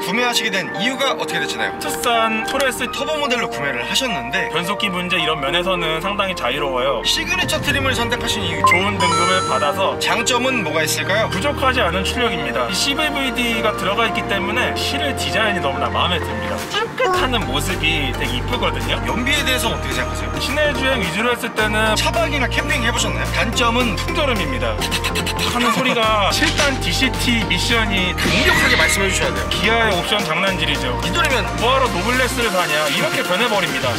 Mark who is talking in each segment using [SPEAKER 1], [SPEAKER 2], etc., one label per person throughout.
[SPEAKER 1] 구매하시게 된 이유가 어떻게 되시나요?
[SPEAKER 2] 투싼 토레스
[SPEAKER 1] 터보 모델로 구매를 하셨는데
[SPEAKER 2] 변속기 문제 이런 면에서는 상당히 자유로워요.
[SPEAKER 1] 시그니처 트림을 선택하신 이유,
[SPEAKER 2] 좋은 등급을 받아서
[SPEAKER 1] 장점은 뭐가 있을까요?
[SPEAKER 2] 부족하지 않은 출력입니다. 이 CVVD가 들어가 있기 때문에 실내 디자인이 너무나 마음에 듭니다. 찡긋하는 모습이 되게 이쁘거든요.
[SPEAKER 1] 연비에 대해서 어떻게 생각하세요?
[SPEAKER 2] 시내 주행 위주로 했을 때는
[SPEAKER 1] 차박이나 캠핑 해보셨나요? 단점은
[SPEAKER 2] 풍절음입니다. 하는 소리가 7단 DCT 미션이
[SPEAKER 1] 강력하게 말씀해 주셔야 돼요.
[SPEAKER 2] 기아의 옵션 장난질이죠.
[SPEAKER 1] 이 돈이면
[SPEAKER 2] 뭐하러 노블레스를 사냐, 이렇게 변해버립니다.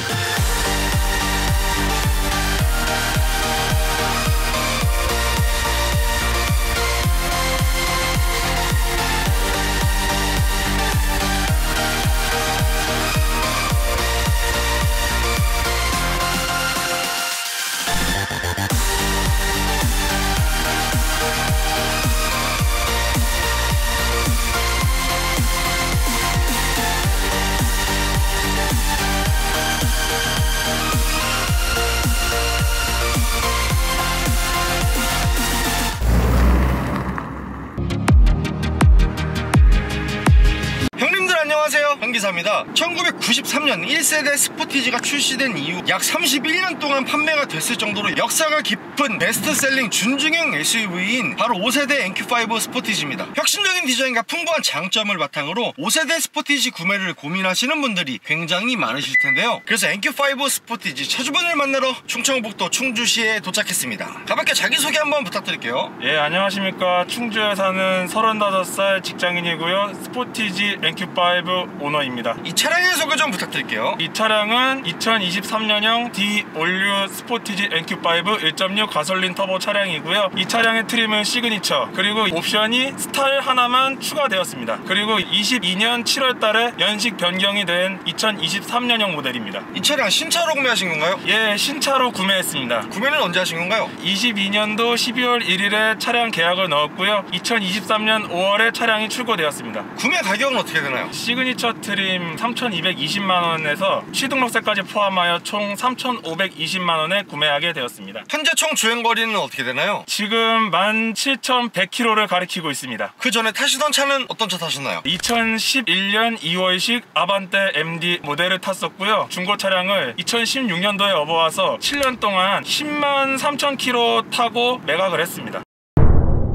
[SPEAKER 1] 안녕하세요, 황기사입니다. 1993년 1세대 스포티지가 출시된 이후 약 31년 동안 판매가 됐을 정도로 역사가 깊은 베스트셀링 준중형 SUV인 바로 5세대 NQ5 스포티지입니다. 혁신적인 디자인과 풍부한 장점을 바탕으로 5세대 스포티지 구매를 고민하시는 분들이 굉장히 많으실 텐데요. 그래서 NQ5 스포티지 차주분을 만나러 충청북도 충주시에 도착했습니다. 가볍게 자기소개 한번 부탁드릴게요.
[SPEAKER 2] 예, 안녕하십니까. 충주에 사는 35살 직장인이고요. 스포티지 NQ5 오너입니다.
[SPEAKER 1] 이 차량의 소개 좀 부탁드릴게요.
[SPEAKER 2] 이 차량은 2023년형 D-올류 스포티지 NQ5 1.6 가솔린 터보 차량이고요. 이 차량의 트림은 시그니처, 그리고 옵션이 스타일 하나만 추가되었습니다. 그리고 22년 7월달에 연식 변경이 된 2023년형 모델입니다.
[SPEAKER 1] 이 차량 신차로 구매하신 건가요?
[SPEAKER 2] 예, 신차로 구매했습니다.
[SPEAKER 1] 구매는 언제 하신 건가요?
[SPEAKER 2] 22년도 12월 1일에 차량 계약을 넣었고요. 2023년 5월에 차량이 출고되었습니다.
[SPEAKER 1] 구매 가격은 어떻게 되나요?
[SPEAKER 2] 시그니처 트림 3,220만원에서 취등록세까지 포함하여 총 3,520만원에 구매하게 되었습니다.
[SPEAKER 1] 현재 총 주행거리는 어떻게 되나요?
[SPEAKER 2] 지금 17,100km를 가리키고 있습니다.
[SPEAKER 1] 그 전에 타시던 차는 어떤 차 타셨나요?
[SPEAKER 2] 2011년 2월식 아반떼 MD 모델을 탔었고요. 중고 차량을 2016년도에 업어와서 7년 동안 10만 3,000km 타고 매각을 했습니다.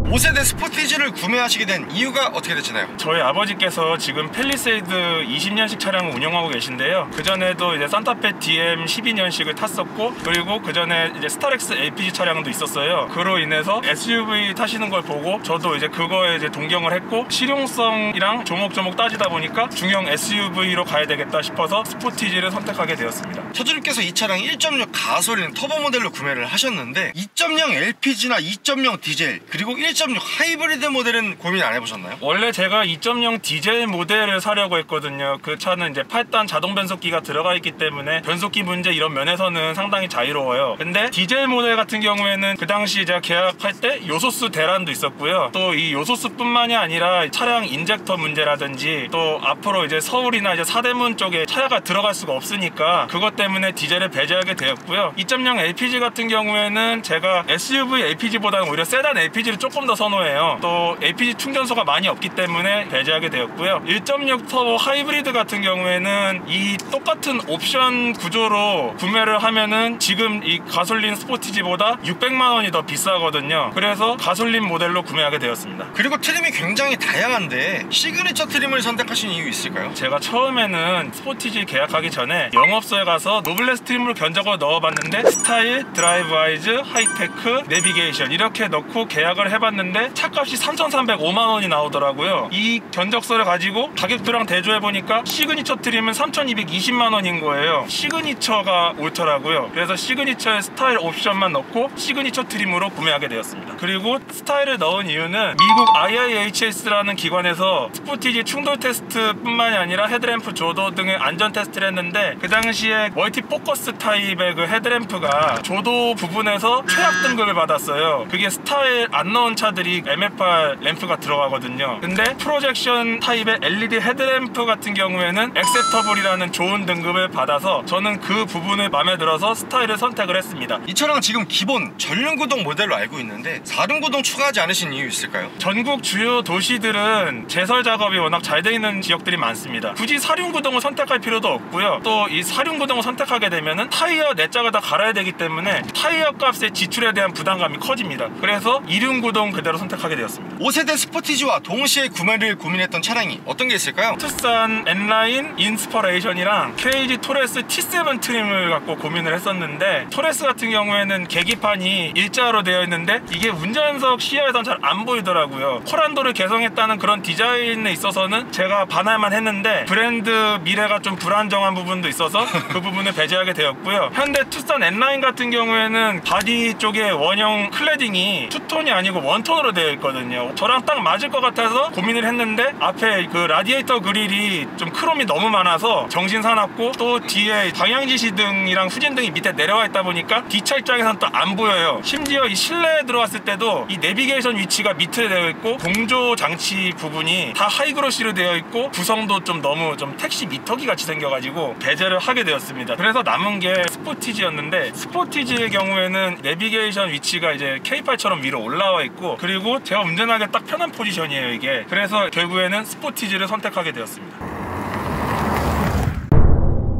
[SPEAKER 1] 5세대 스포티지를 구매하시게 된 이유가 어떻게 되시나요?
[SPEAKER 2] 저희 아버지께서 지금 팰리세이드 20년식 차량을 운영하고 계신데요. 그전에도 이제 산타페 DM 12년식을 탔었고, 그리고 그전에 이제 스타렉스 LPG 차량도 있었어요. 그로 인해서 SUV 타시는 걸 보고 저도 이제 그거에 이제 동경을 했고, 실용성이랑 조목조목 따지다 보니까 중형 SUV로 가야 되겠다 싶어서 스포티지를 선택하게 되었습니다.
[SPEAKER 1] 차주님께서 이 차량 1.6 가솔린 터보 모델로 구매를 하셨는데 2.0 LPG나 2.0 디젤 그리고 1.6 하이브리드 모델은 고민 안 해보셨나요?
[SPEAKER 2] 원래 제가 2.0 디젤 모델을 사려고 했거든요. 그 차는 이제 8단 자동 변속기가 들어가 있기 때문에 변속기 문제 이런 면에서는 상당히 자유로워요. 근데 디젤 모델 같은 경우에는 그 당시 제가 계약할 때 요소수 대란도 있었고요. 또 이 요소수뿐만이 아니라 차량 인젝터 문제라든지, 또 앞으로 이제 서울이나 이제 사대문 쪽에 차가 들어갈 수가 없으니까 그것 때문에 디젤을 배제하게 되었고요. 2.0 LPG 같은 경우에는 제가 SUV LPG보다는 오히려 세단 LPG를 조금 더 선호해요. 또 LPG 충전소가 많이 없기 때문에 배제하게 되었고요. 1.6 터보 하이브리드 같은 경우에는 이 똑같은 옵션 구조로 구매를 하면은 지금 이 가솔린 스포티지보다 600만원이 더 비싸거든요. 그래서 가솔린 모델로 구매하게 되었습니다.
[SPEAKER 1] 그리고 트림이 굉장히 다양한데 시그니처 트림을 선택하신 이유 있을까요?
[SPEAKER 2] 제가 처음에는 스포티지 계약하기 전에 영업소에 가서 노블레스 트림을 견적을 넣어봤는데 스타일, 드라이브 와이즈, 하이테크, 내비게이션 이렇게 넣고 계약을 해봤는데 차값이 3,305만원이 나오더라고요. 이 견적서를 가지고 가격표랑 대조해보니까 시그니처 트림은 3,220만원인 거예요. 시그니처가 옳더라고요. 그래서 시그니처에 스타일 옵션만 넣고 시그니처 트림으로 구매하게 되었습니다. 그리고 스타일을 넣은 이유는 미국 IIHS라는 기관에서 스포티지 충돌 테스트 뿐만이 아니라 헤드램프 조도 등의 안전 테스트를 했는데, 그 당시에 멀티 포커스 타입의 그 헤드램프가 조도 부분에서 최악 등급을 받았어요. 그게 스타일 안 넣은 차들이 MFR 램프가 들어가거든요. 근데 프로젝션 타입의 LED 헤드램프 같은 경우에는 액셉터블이라는 좋은 등급을 받아서 저는 그 부분을 마음에 들어서 스타일을 선택을 했습니다.
[SPEAKER 1] 이 차량은 지금 기본 전륜구동 모델로 알고 있는데 4륜구동 추가하지 않으신 이유 있을까요?
[SPEAKER 2] 전국 주요 도시들은 제설 작업이 워낙 잘 돼 있는 지역들이 많습니다. 굳이 4륜구동을 선택할 필요도 없고요. 또 이 4륜구동을 선택하게 되면은 타이어 4짝을 다 갈아야 되기 때문에 타이어 값의 지출에 대한 부담감이 커집니다. 그래서 2륜구동 그대로 선택하게 되었습니다.
[SPEAKER 1] 5세대 스포티지와 동시에 구매를 고민했던 차량이 어떤 게 있을까요?
[SPEAKER 2] 투싼 N라인 인스퍼레이션이랑 KG 토레스 T7 트림을 갖고 고민을 했었는데, 토레스 같은 경우에는 계기판이 일자로 되어 있는데 이게 운전석 시야에선 잘 안 보이더라고요. 코란도를 개성했다는 그런 디자인에 있어서는 제가 반할만 했는데 브랜드 미래가 좀 불안정한 부분도 있어서 그 부분을 배제하게 되었고요. 현대 투싼 N라인 같은 경우에는 바디 쪽에 원형 클래딩이 투톤이 아니고 원톤으로 되어 있거든요. 저랑 딱 맞을 것 같아서 고민을 했는데 앞에 그 라디에이터 그릴이 좀 크롬이 너무 많아서 정신 사납고, 또 뒤에 방향지시등이랑 후진등이 밑에 내려와 있다 보니까 뒷차 입장에서는 또 안 보여요. 심지어 이 실내에 들어왔을 때도 이 내비게이션 위치가 밑에 되어 있고 공조 장치 부분이 다 하이그로시로 되어 있고 구성도 좀 너무 좀 택시 미터기 같이 생겨가지고 배제를 하게 되었습니다. 그래서 남은 게 스포티지였는데, 스포티지의 경우에는 내비게이션 위치가 이제 K8처럼 위로 올라와 있고, 그리고 제가 운전하기 딱 편한 포지션이에요 이게. 그래서 결국에는 스포티지를 선택하게 되었습니다.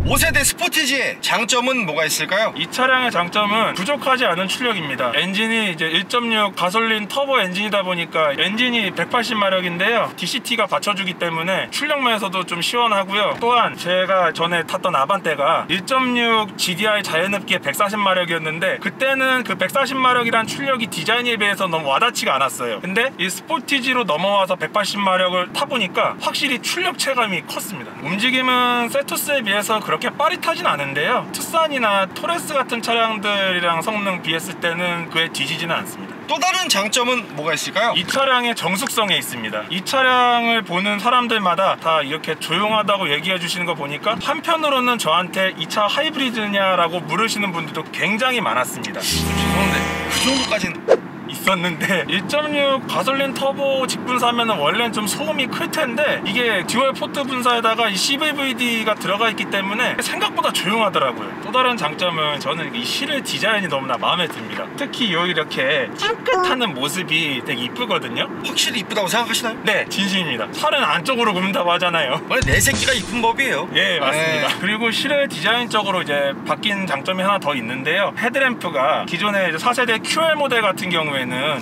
[SPEAKER 1] 5세대 스포티지의 장점은 뭐가 있을까요?
[SPEAKER 2] 이 차량의 장점은 부족하지 않은 출력입니다. 엔진이 이제 1.6 가솔린 터보 엔진이다 보니까 엔진이 180마력인데요 DCT가 받쳐주기 때문에 출력면에서도 좀 시원하고요. 또한 제가 전에 탔던 아반떼가 1.6 GDI 자연흡기에 140마력이었는데 그때는 그 140마력이란 출력이 디자인에 비해서 너무 와닿지가 않았어요. 근데 이 스포티지로 넘어와서 180마력을 타보니까 확실히 출력 체감이 컸습니다. 움직임은 세투스에 비해서 그렇게 빠릿하진 않은데요, 투싼이나 토레스 같은 차량들이랑 성능 비했을 때는 그에 뒤지지는 않습니다.
[SPEAKER 1] 또 다른 장점은 뭐가 있을까요?
[SPEAKER 2] 이 차량의 정숙성에 있습니다. 이 차량을 보는 사람들마다 다 이렇게 조용하다고 얘기해 주시는 거 보니까 한편으로는 저한테 이 차 하이브리드냐라고 물으시는 분들도 굉장히 많았습니다.
[SPEAKER 1] 죄송한데 그 정도까지는
[SPEAKER 2] 있었는데 1.6 가솔린 터보 직분사면은 원래는 좀 소음이 클 텐데 이게 듀얼 포트 분사에다가 이 CVVD가 들어가 있기 때문에 생각보다 조용하더라고요. 또 다른 장점은 저는 이 실내 디자인이 너무나 마음에 듭니다. 특히 이렇게 찡긋하는 모습이 되게 이쁘거든요.
[SPEAKER 1] 확실히 이쁘다고 생각하시나요?
[SPEAKER 2] 네, 진심입니다. 살은 안쪽으로 굽는다고 하잖아요.
[SPEAKER 1] 원래 내 새끼가 이쁜 법이에요.
[SPEAKER 2] 예, 맞습니다. 그리고 실내 디자인적으로 이제 바뀐 장점이 하나 더 있는데요, 헤드램프가 기존의 4세대 QL 모델 같은 경우에는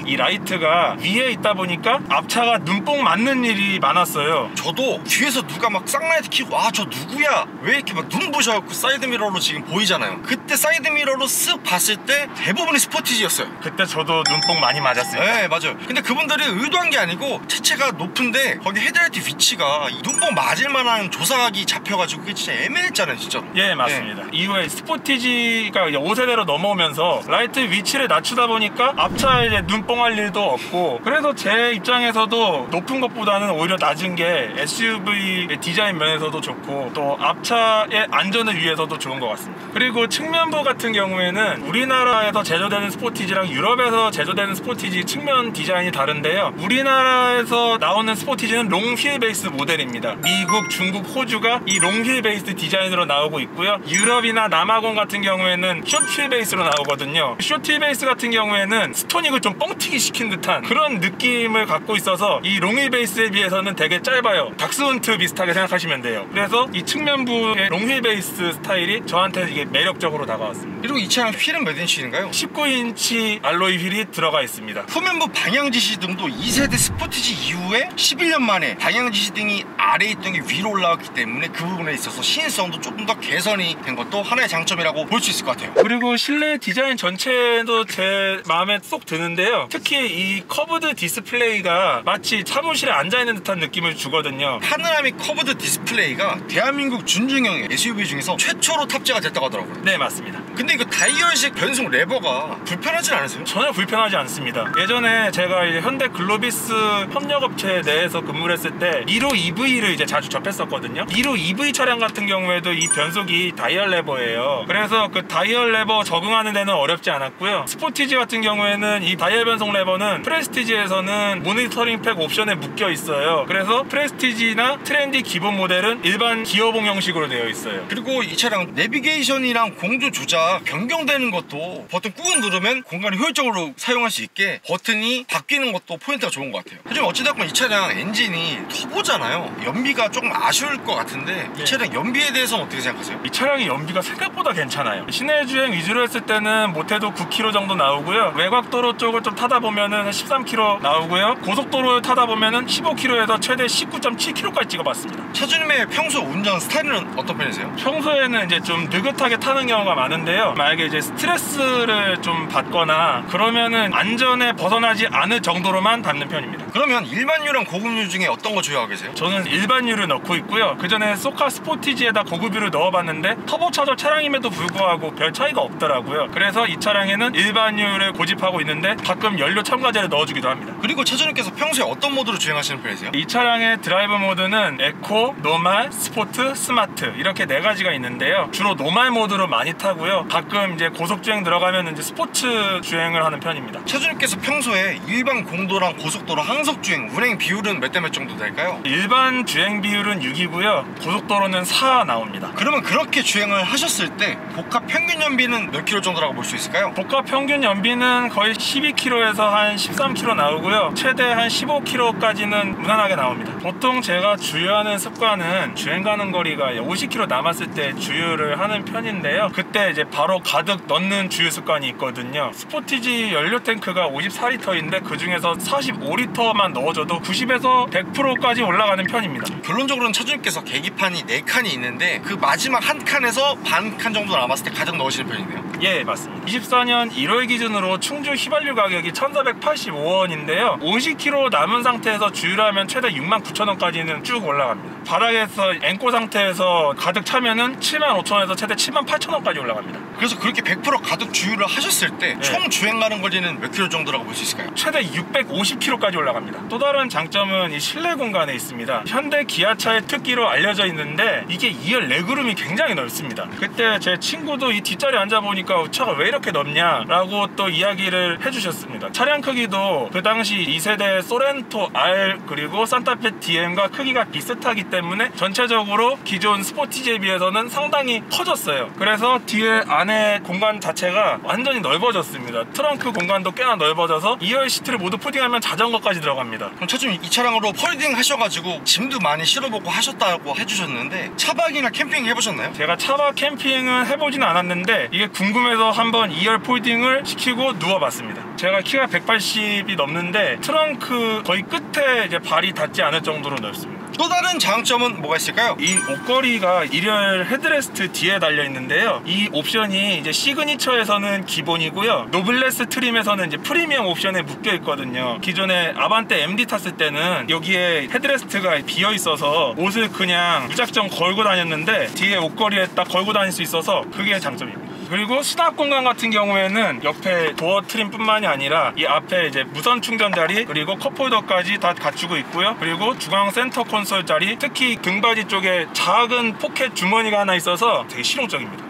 [SPEAKER 2] 이 라이트가 위에 있다 보니까 앞차가 눈뽕 맞는 일이 많았어요.
[SPEAKER 1] 저도 뒤에서 누가 막 쌍라이트 켜고 아 저 누구야 왜 이렇게 막 눈부셔갖고 사이드미러로 지금 보이잖아요. 그때 사이드미러로 쓱 봤을 때 대부분이 스포티지였어요.
[SPEAKER 2] 그때 저도 눈뽕 많이 맞았어요.
[SPEAKER 1] 네, 맞아요. 근데 그분들이 의도한 게 아니고 차체가 높은데 거기 헤드라이트 위치가 눈뽕 맞을 만한 조사각이 잡혀가지고 그게 진짜 애매했잖아요 진짜.
[SPEAKER 2] 예, 맞습니다. 이후에 스포티지가 5세대로 넘어오면서 라이트 위치를 낮추다 보니까 앞차에 이제 눈뽕할 일도 없고, 그래서 제 입장에서도 높은 것보다는 오히려 낮은 게 SUV 디자인 면에서도 좋고 또 앞차의 안전을 위해서도 좋은 것 같습니다. 그리고 측면부 같은 경우에는 우리나라에서 제조되는 스포티지랑 유럽에서 제조되는 스포티지 측면 디자인이 다른데요, 우리나라에서 나오는 스포티지는 롱휠 베이스 모델입니다. 미국, 중국, 호주가 이 롱휠 베이스 디자인으로 나오고 있고요, 유럽이나 남아공 같은 경우에는 숏휠 베이스로 나오거든요. 숏휠 베이스 같은 경우에는 스토닉을 좀 뻥튀기 시킨 듯한 그런 느낌을 갖고 있어서 이 롱휠 베이스에 비해서는 되게 짧아요. 닥스훈트 비슷하게 생각하시면 돼요. 그래서 이 측면부의 롱휠 베이스 스타일이 저한테 이게 매력적으로 다가왔습니다.
[SPEAKER 1] 그리고 이 차량 휠은 몇 인치인가요?
[SPEAKER 2] 19인치 알로이 휠이 들어가 있습니다.
[SPEAKER 1] 후면부 방향지시등도 2세대 스포티지 이후에 11년 만에 방향지시등이 아래에 있던 게 위로 올라왔기 때문에 그 부분에 있어서 시인성도 조금 더 개선이 된 것도 하나의 장점이라고 볼 수 있을 것 같아요.
[SPEAKER 2] 그리고 실내 디자인 전체도 제 마음에 쏙 드는데요, 특히 이 커브드 디스플레이가 마치 사무실에 앉아있는 듯한 느낌을 주거든요.
[SPEAKER 1] 파노라믹 커브드 디스플레이가 대한민국 준중형 SUV 중에서 최초로 탑재가 됐다고 하더라고요.
[SPEAKER 2] 네, 맞습니다.
[SPEAKER 1] 근데 이거 다이얼식 변속 레버가 불편하진 않으세요?
[SPEAKER 2] 전혀 불편하지 않습니다. 예전에 제가 이제 현대 글로비스 협력업체 내에서 근무를 했을 때 니로 EV를 이제 자주 접했었거든요. 니로 EV 차량 같은 경우에도 이 변속이 다이얼 레버예요. 그래서 그 다이얼 레버 적응하는 데는 어렵지 않았고요, 스포티지 같은 경우에는 이 다이얼 변속 레버는 프레스티지에서는 모니터링 팩 옵션에 묶여 있어요. 그래서 프레스티지나 트렌디 기본 모델은 일반 기어봉 형식으로 되어 있어요.
[SPEAKER 1] 그리고 이 차량 내비게이션이랑 공조 조작 변경되는 것도 버튼 꾹 누르면 공간을 효율적으로 사용할 수 있게 버튼이 바뀌는 것도 포인트가 좋은 것 같아요. 하지만 어찌됐건 이 차량 엔진이 터보잖아요. 연비가 조금 아쉬울 것 같은데 이 차량 연비에 대해서는 어떻게 생각하세요?
[SPEAKER 2] 이 차량의 연비가 생각보다 괜찮아요. 시내 주행 위주로 했을 때는 못해도 9km 정도 나오고요. 외곽도로 쪽을 좀 타다 보면은 한 13km 나오고요. 고속도로를 타다 보면은 15km에서 최대 19.7km까지 찍어봤습니다.
[SPEAKER 1] 차주님의 평소 운전 스타일은 어떤 편이세요?
[SPEAKER 2] 평소에는 이제 좀 느긋하게 타는 경우가 많은데요. 만약에 이제 스트레스를 좀 받거나 그러면은 안전에 벗어나지 않을 정도로만 닿는 편입니다.
[SPEAKER 1] 그러면 일반유랑 고급유 중에 어떤 거 주의하고 계세요?
[SPEAKER 2] 저는 일반유를 넣고 있고요. 그 전에 소카 스포티지에다 고급유를 넣어봤는데 터보차저 차량임에도 불구하고 별 차이가 없더라고요. 그래서 이 차량에는 일반유를 고집하고 있는데 가끔 연료 첨가제를 넣어주기도 합니다.
[SPEAKER 1] 그리고 차주님께서 평소에 어떤 모드로 주행하시는 편이세요?
[SPEAKER 2] 이 차량의 드라이브 모드는 에코, 노말, 스포트, 스마트 이렇게 4가지가 있는데요. 주로 노말 모드로 많이 타고요. 가끔 이제 고속주행 들어가면 이제 스포츠 주행을 하는 편입니다.
[SPEAKER 1] 차주님께서 평소에 일반 공도랑 고속도로 항속주행 운행 비율은 몇 대 몇 정도 될까요?
[SPEAKER 2] 일반 주행 비율은 6이고요. 고속도로는 4 나옵니다.
[SPEAKER 1] 그러면 그렇게 주행을 하셨을 때 복합 평균 연비는 몇 킬로 정도라고 볼 수 있을까요?
[SPEAKER 2] 복합 평균 연비는 거의 12km에서 한 13km 나오고요. 최대 한 15km까지는 무난하게 나옵니다. 보통 제가 주유하는 습관은 주행 가는 거리가 50km 남았을 때 주유를 하는 편인데요. 그때 이제 바로 가득 넣는 주유 습관이 있거든요. 스포티지 연료 탱크가 54리터인데 그 중에서 45리터만 넣어줘도 90에서 100%까지 올라가는 편입니다.
[SPEAKER 1] 결론적으로는 차주님께서 계기판이 4칸이 있는데 그 마지막 한 칸에서 반 칸 정도 남았을 때 가득 넣으시는 편이네요.
[SPEAKER 2] 예, 맞습니다. 24년 1월 기준으로 충주 휘발유 가격이 1,485원인데요 50km 남은 상태에서 주유를 하면 최대 69,000원까지는 쭉 올라갑니다. 바닥에서 앵꼬 상태에서 가득 차면은 75,000원에서 최대 78,000원까지 올라갑니다.
[SPEAKER 1] 그래서 그렇게 100% 가득 주유를 하셨을 때 총 주행 가는 거리는 몇 킬로 정도라고 볼 수 있을까요?
[SPEAKER 2] 최대 650km까지 올라갑니다. 또 다른 장점은 이 실내 공간에 있습니다. 현대 기아차의 특기로 알려져 있는데 이게 2열 레그룸이 굉장히 넓습니다. 그때 제 친구도 이 뒷자리에 앉아보니까 차가 왜 이렇게 넓냐 라고 또 이야기를 해주셨습니다. 차량 크기도 그 당시 2세대 소렌토 R 그리고 산타페 DM과 크기가 비슷하기 때문에 전체적으로 기존 스포티지에 비해서는 상당히 커졌어요. 그래서 뒤에 안에 공간 자체가 완전히 넓어졌습니다. 트렁크 공간도 꽤나 넓어져서 2열 시트를 모두 폴딩하면 자전거까지 들어갑니다.
[SPEAKER 1] 그럼 차주님 이 차량으로 폴딩 하셔가지고 짐도 많이 실어보고 하셨다고 해주셨는데 차박이나 캠핑 해보셨나요?
[SPEAKER 2] 제가 차박 캠핑은 해보지는 않았는데 이게 궁금해서 한번 2열 폴딩을 시키고 누워봤습니다. 제가 키가 180이 넘는데 트렁크 거의 끝에 이제 발이 닿지 않을 정도로 넓습니다.
[SPEAKER 1] 또 다른 장점은 뭐가 있을까요?
[SPEAKER 2] 이 옷걸이가 1열 헤드레스트 뒤에 달려 있는데요. 이 옵션이 이제 시그니처에서는 기본이고요. 노블레스 트림에서는 이제 프리미엄 옵션에 묶여 있거든요. 기존에 아반떼 MD 탔을 때는 여기에 헤드레스트가 비어 있어서 옷을 그냥 무작정 걸고 다녔는데 뒤에 옷걸이에 딱 걸고 다닐 수 있어서 그게 장점입니다. 그리고 수납 공간 같은 경우에는 옆에 도어 트림 뿐만이 아니라 이 앞에 이제 무선 충전 자리 그리고 컵홀더까지 다 갖추고 있고요. 그리고 중앙 센터 콘솔 자리, 특히 등받이 쪽에 작은 포켓 주머니가 하나 있어서 되게 실용적입니다.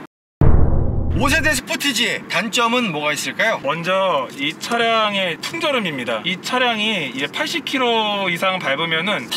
[SPEAKER 1] 5세대 스포티지의 단점은 뭐가 있을까요?
[SPEAKER 2] 먼저 이 차량의 풍절음입니다. 이 차량이 이제 80km 이상 밟으면은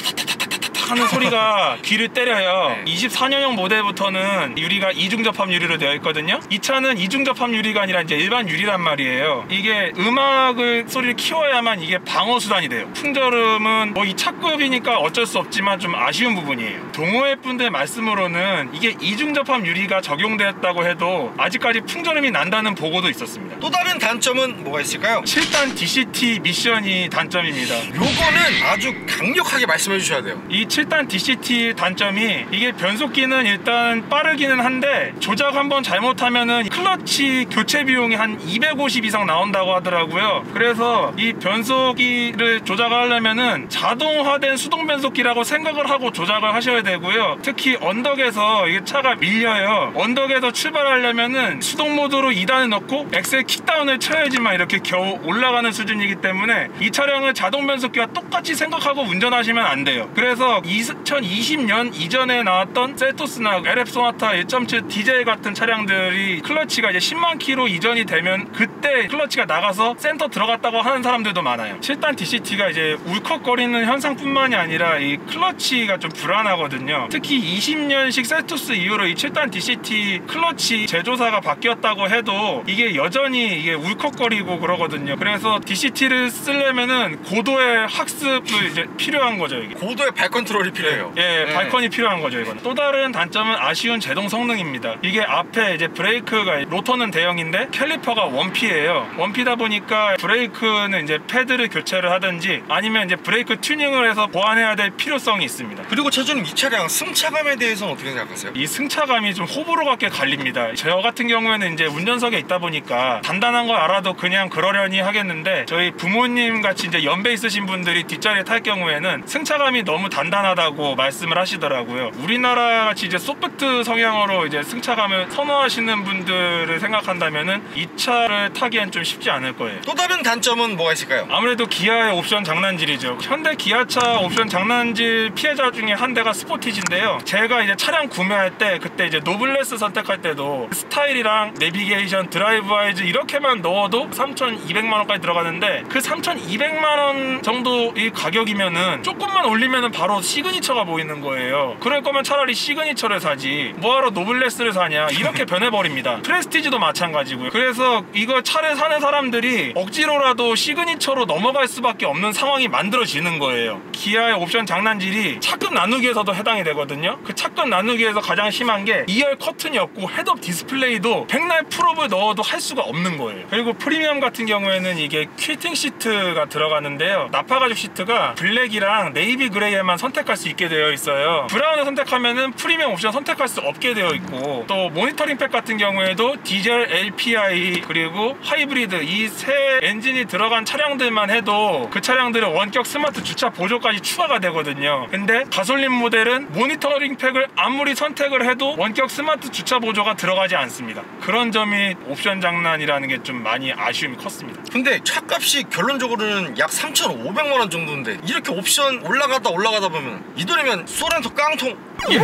[SPEAKER 2] 하는 소리가 귀를 때려요. 24년형 모델부터는 유리가 이중접합 유리로 되어 있거든요. 이 차는 이중접합 유리가 아니라 이제 일반 유리란 말이에요. 이게 음악을 소리를 키워야만 이게 방어 수단이 돼요. 풍절음은 뭐 이 차급이니까 어쩔 수 없지만 좀 아쉬운 부분이에요. 동호회 분들 말씀으로는 이게 이중접합 유리가 적용되었다고 해도 아직까지 풍절음이 난다는 보고도 있었습니다.
[SPEAKER 1] 또 다른 단점은 뭐가 있을까요?
[SPEAKER 2] 7단 DCT 미션이 단점입니다.
[SPEAKER 1] 요거는 아주 강력하게 말씀해 주셔야 돼요.
[SPEAKER 2] 이 7단 DCT 단점이 이게 변속기는 일단 빠르기는 한데 조작 한번 잘못하면은 클러치 교체 비용이 한 250 이상 나온다고 하더라고요. 그래서 이 변속기를 조작하려면은 자동화된 수동 변속기라고 생각을 하고 조작을 하셔야 되고요. 특히 언덕에서 이게 차가 밀려요. 언덕에서 출발하려면은 수동 모드로 2단을 넣고 엑셀 킥다운을 쳐야지만 이렇게 겨우 올라가는 수준이기 때문에 이 차량을 자동 변속기와 똑같이 생각하고 운전하시면 안 돼요. 그래서 2020년 이전에 나왔던 셀토스나 LF 소나타 1.7 디젤 같은 차량들이 클러치가 이제 10만 킬로 이전이 되면 그때 클러치가 나가서 센터 들어갔다고 하는 사람들도 많아요. 7단 DCT가 이제 울컥거리는 현상뿐만이 아니라 이 클러치가 좀 불안하거든요. 특히 20년식 셀토스 이후로 이 7단 DCT 클러치 제조사가 바뀌었다고 해도 이게 여전히 이게 울컥거리고 그러거든요. 그래서 DCT를 쓰려면은 고도의 학습도 이제 필요한 거죠. 이게.
[SPEAKER 1] 고도의 발 컨트롤이 필요해요.
[SPEAKER 2] 예, 발컨이 필요한 거죠. 이건 또 다른 단점은 아쉬운 제동 성능입니다. 이게 앞에 이제 브레이크가 로터는 대형인데 캘리퍼가 원피예요. 원피다 보니까 브레이크는 이제 패드를 교체를 하든지 아니면 이제 브레이크 튜닝을 해서 보완해야 될 필요성이 있습니다.
[SPEAKER 1] 그리고 차주님 이 차량 승차감에 대해서는 어떻게 생각하세요?
[SPEAKER 2] 이 승차감이 좀 호불호가 갈립니다. 저 같은 경우에는 이제 운전석에 있다 보니까 단단한 걸 알아도 그냥 그러려니 하겠는데 저희 부모님 같이 이제 연배 있으신 분들이 뒷자리에 탈 경우에는 승차감이 너무 단단하다고 말씀을 하시더라고요. 우리나라 같이 이제 소프트 성향으로 이제 승차감을 선호하시는 분들을 생각한다면은 이 차를 타기엔 좀 쉽지 않을 거예요.
[SPEAKER 1] 또 다른 단점은 뭐가 있을까요?
[SPEAKER 2] 아무래도 기아의 옵션 장난질이죠. 현대 기아차 옵션 장난질 피해자 중에 한 대가 스포티지인데요. 제가 이제 차량 구매할 때 그때 이제 노블레스 선택할 때도 스타일이랑 내비게이션, 드라이브 와이즈 이렇게만 넣어도 3,200만 원까지 들어가는데 그 3,200만 원 정도 이 가격이면은 조금만 올리면은 바로 시그니처가 보이는 거예요. 그럴 거면 차라리 시그니처를 사지 뭐하러 노블레스를 사냐 이렇게 변해버립니다. 프레스티지도 마찬가지고요. 그래서 이거 차를 사는 사람들이 억지로라도 시그니처로 넘어갈 수밖에 없는 상황이 만들어지는 거예요. 기아의 옵션 장난질이 차급 나누기에서도 해당이 되거든요. 그 차급 나누기에서 가장 심한 게 2열 커튼이 없고 헤드업 디스플레이도 백날 풀업을 넣어도 할 수가 없는 거예요. 그리고 프리미엄 같은 경우에는 이게 퀼팅 시트가 들어가는데요. 나파 가죽 시트가 블랙이랑 네이비 그레이에만 선택할 수 있게 되어 있어요. 브라운을 선택하면은 프리미엄 옵션 선택할 수 없게 되어 있고 또 모니터링 팩 같은 경우에도 디젤, LPI 그리고 하이브리드 이 세 엔진이 들어간 차량들만 해도 그 차량들은 원격 스마트 주차 보조까지 추가가 되거든요. 근데 가솔린 모델은 모니터링 팩을 아무리 선택을 해도 원격 스마트 주차 보조가 들어가지 않습니다. 그런 점이 옵션 장난이라는 게 좀 많이 아쉬움이 컸습니다.
[SPEAKER 1] 근데 차값이 결론적으로는 약 3,500만 원 정도인데 이렇게 옵션 올라가다 보면 이 돈이면 소렌토 깡통.
[SPEAKER 2] 예?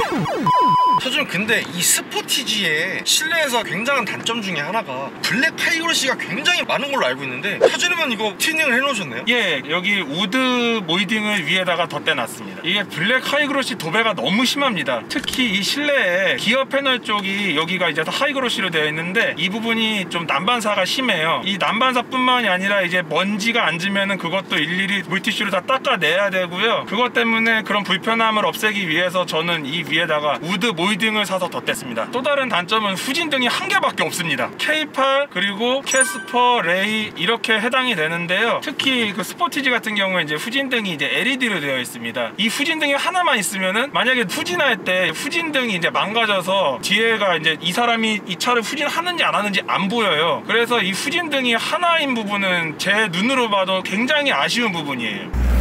[SPEAKER 1] 차주님 근데 이 스포티지의 실내에서 굉장한 단점 중에 하나가 블랙 파이그로시가 굉장히 많은 걸로 알고 있는데 차주님은 이거 튜닝을 해놓으셨네요?
[SPEAKER 2] 예, 여기 우드 모이딩을 위에다가 덧대놨습니다. 이게 블랙 하이그로시 도배가 너무 심합니다. 특히 이 실내에 기어 패널 쪽이 여기가 이제 하이그로시로 되어 있는데 이 부분이 좀 난반사가 심해요. 이 난반사뿐만이 아니라 이제 먼지가 앉으면은 그것도 일일이 물티슈로 다 닦아내야 되고요. 그것 때문에 그런 불편함을 없애기 위해서 저는 이 위에다가 우드 모이딩을 사서 덧댔습니다. 또 다른 단점은 후진등이 한 개밖에 없습니다. K8 그리고 캐스퍼, 레이 이렇게 해당이 되는데요. 특히 그 스포티지 같은 경우에 이제 후진등이 이제 LED로 되어 있습니다. 이 후진등이 하나만 있으면은 만약에 후진할 때 후진등이 이제 망가져서 뒤에가 이제 이 사람이 이 차를 후진하는지 안 하는지 안 보여요. 그래서 이 후진등이 하나인 부분은 제 눈으로 봐도 굉장히 아쉬운 부분이에요.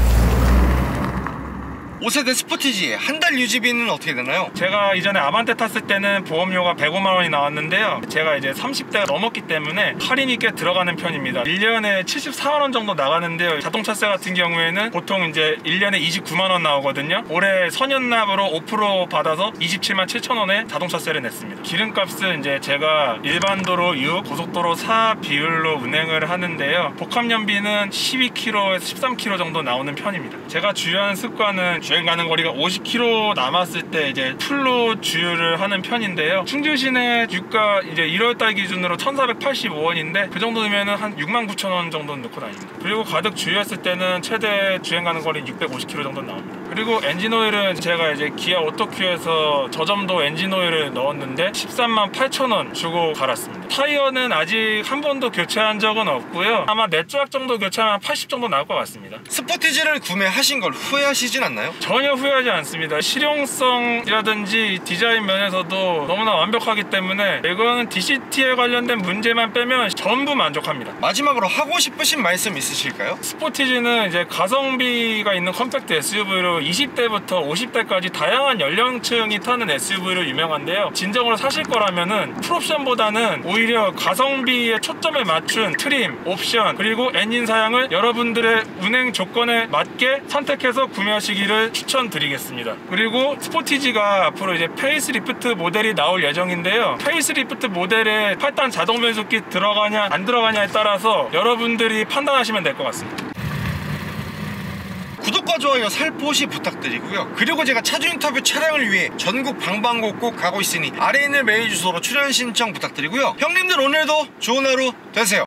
[SPEAKER 1] 5세대 스포티지 한 달 유지비는 어떻게 되나요?
[SPEAKER 2] 제가 이전에 아반떼 탔을 때는 보험료가 105만 원이 나왔는데요. 제가 이제 30대가 넘었기 때문에 할인이 꽤 들어가는 편입니다. 1년에 74만 원 정도 나가는데요. 자동차세 같은 경우에는 보통 이제 1년에 29만 원 나오거든요. 올해 선연납으로 5% 받아서 27만 7천 원에 자동차세를 냈습니다. 기름값은 이제 제가 일반도로 6, 고속도로 4 비율로 운행을 하는데요. 복합연비는 12km에서 13km 정도 나오는 편입니다. 제가 주유하는 습관은 주행 가는 거리가 50km 남았을 때 이제 풀로 주유를 하는 편인데요. 충주 시내 유가 이제 1월달 기준으로 1,485원인데 그 정도면은 한 69,000원 정도는 넣고 다닙니다. 그리고 가득 주유했을 때는 최대 주행 가는 거리는 650km 정도 나옵니다. 그리고 엔진오일은 제가 이제 기아 오토큐에서 저점도 엔진오일을 넣었는데 13만 8,000원 주고 갈았습니다. 타이어는 아직 한 번도 교체한 적은 없고요. 아마 4조각 정도 교체하면 80 정도 나올 것 같습니다.
[SPEAKER 1] 스포티지를 구매하신 걸 후회하시진 않나요?
[SPEAKER 2] 전혀 후회하지 않습니다. 실용성이라든지 디자인 면에서도 너무나 완벽하기 때문에 이거는 DCT에 관련된 문제만 빼면 전부 만족합니다.
[SPEAKER 1] 마지막으로 하고 싶으신 말씀 있으실까요?
[SPEAKER 2] 스포티지는 이제 가성비가 있는 컴팩트 SUV로 뭐 20대부터 50대까지 다양한 연령층이 타는 SUV로 유명한데요. 진정으로 사실 거라면은 풀옵션보다는 오히려 가성비에 초점을 맞춘 트림, 옵션, 그리고 엔진 사양을 여러분들의 운행 조건에 맞게 선택해서 구매하시기를 추천드리겠습니다. 그리고 스포티지가 앞으로 이제 페이스리프트 모델이 나올 예정인데요. 페이스리프트 모델에 8단 자동 변속기 들어가냐 안 들어가냐에 따라서 여러분들이 판단하시면 될 것 같습니다.
[SPEAKER 1] 구독과 좋아요 살포시 부탁드리고요. 그리고 제가 차주 인터뷰 촬영을 위해 전국 방방곡곡 가고 있으니 아래 있는 메일 주소로 출연 신청 부탁드리고요. 형님들 오늘도 좋은 하루 되세요.